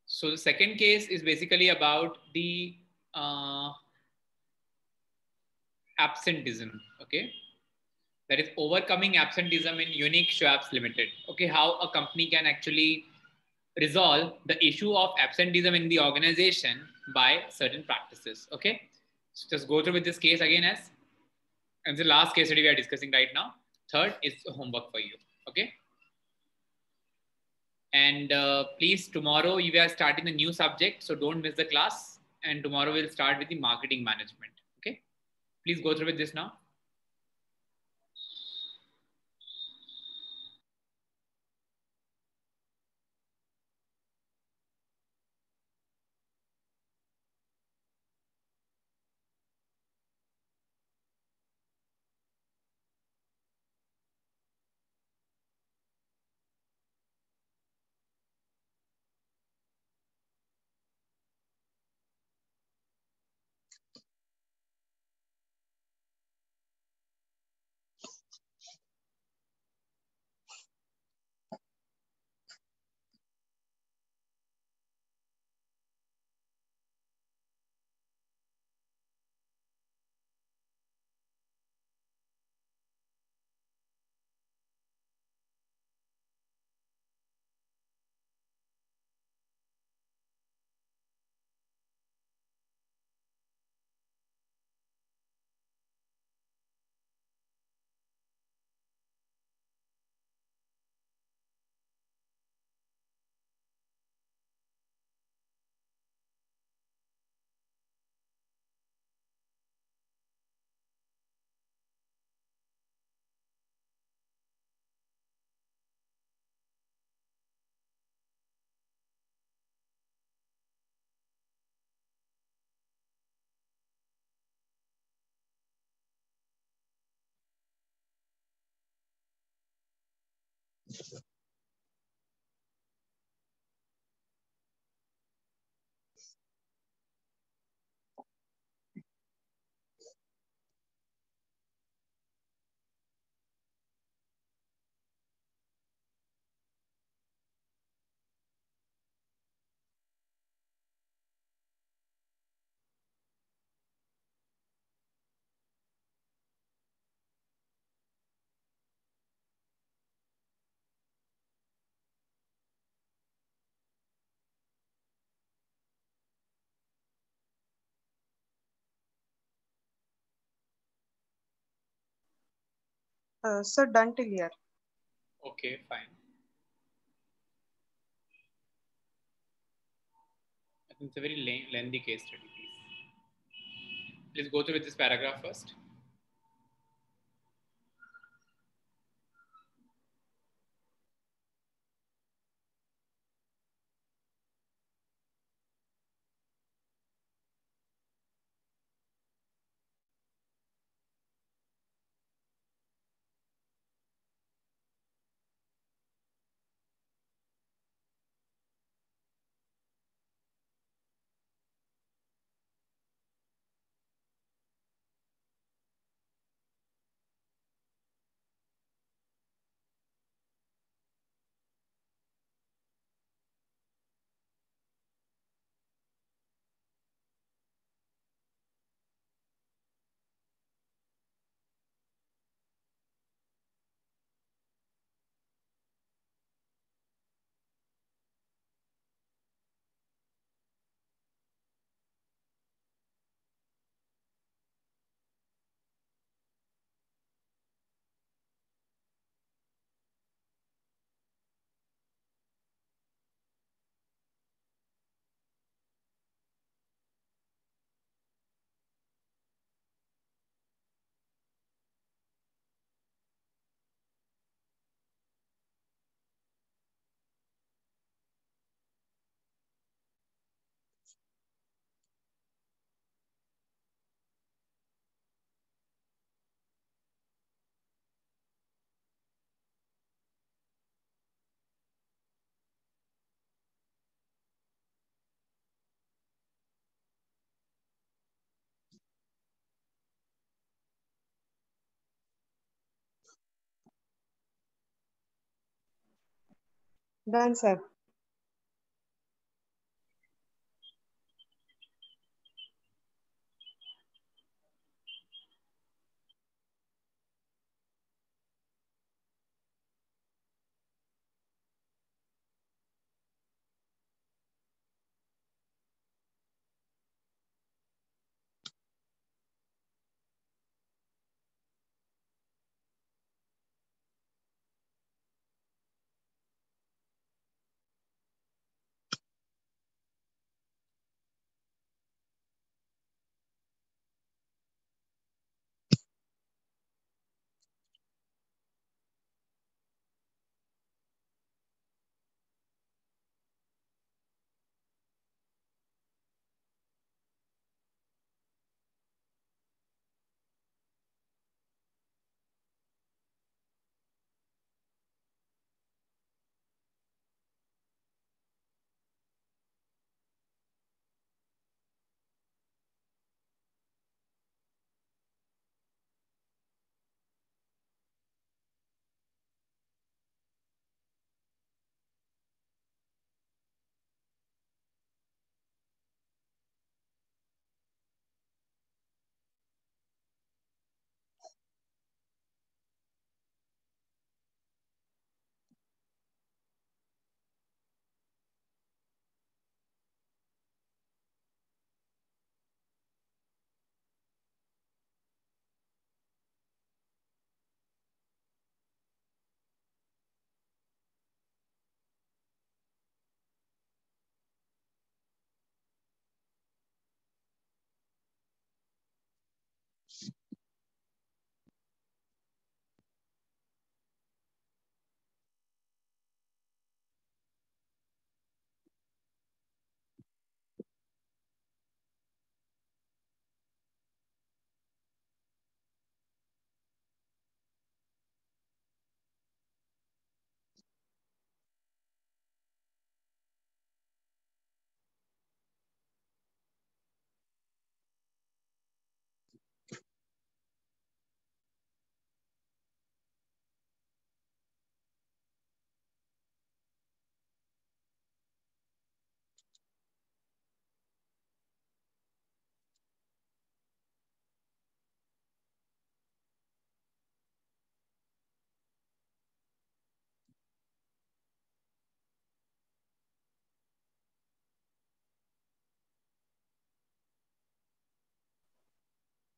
So the second case is basically about the absenteeism. Okay. That is overcoming absenteeism in Unique Schwabs Limited. Okay. How a company can actually resolve the issue of absenteeism in the organization by certain practices. Okay. So just go through with this case again and the last case study we are discussing right now. Third is homework for you. Okay. And please, tomorrow we are starting a new subject, so don't miss the class. And tomorrow we'll start with the marketing management. Okay. Please go through with this now. Sir, done till here. Okay, fine. I think it's a very lengthy case study, please. Please go through with this paragraph first. Done, sir.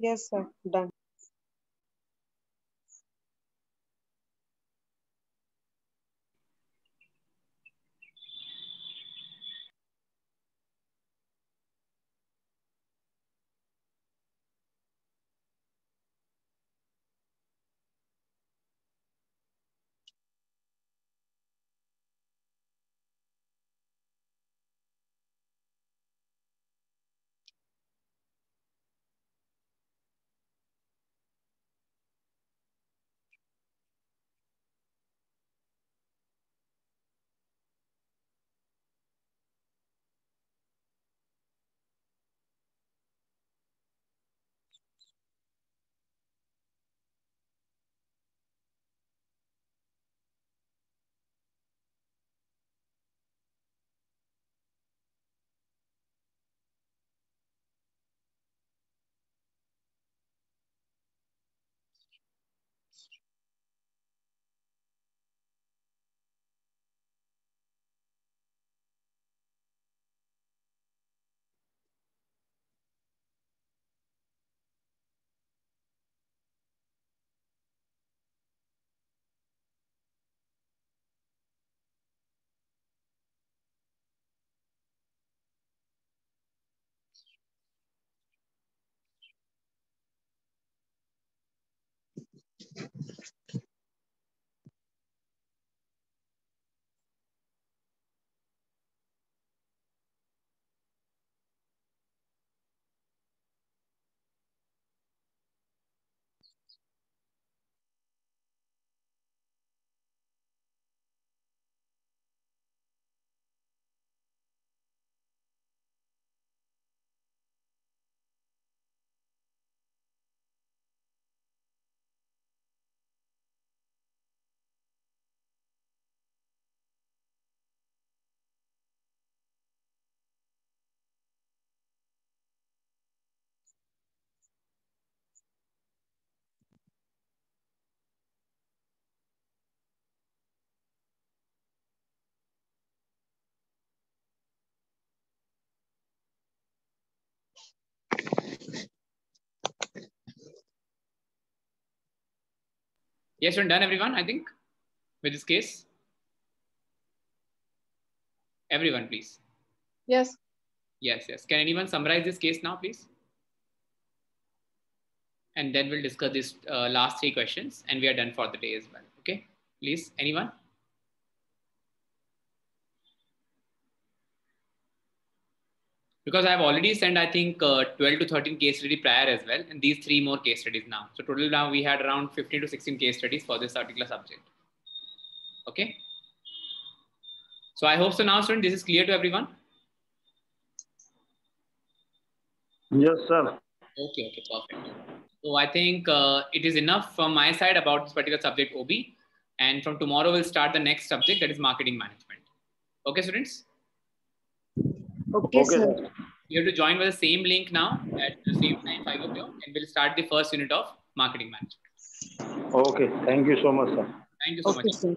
Yes, sir. Done. Yes, we're done, everyone, I think, with this case. Everyone, please. Yes. Yes, yes. Can anyone summarize this case now, please? And then we'll discuss this last 3 questions and we are done for the day as well. Okay, please, anyone? Because I've already sent, I think, 12 to 13 case studies prior as well, and these 3 more case studies now. So total now we had around 15 to 16 case studies for this particular subject. Okay. So I hope so now, student, this is clear to everyone. Yes, sir. Okay, okay, perfect. So I think it is enough from my side about this particular subject OB. And from tomorrow, we'll start the next subject, that is marketing management. Okay, students? Okay, sir. You have to join with the same link now at the same time, 5 o'clock, and we'll start the first unit of marketing management. Okay. Thank you so much, sir. Thank you so much. Sir.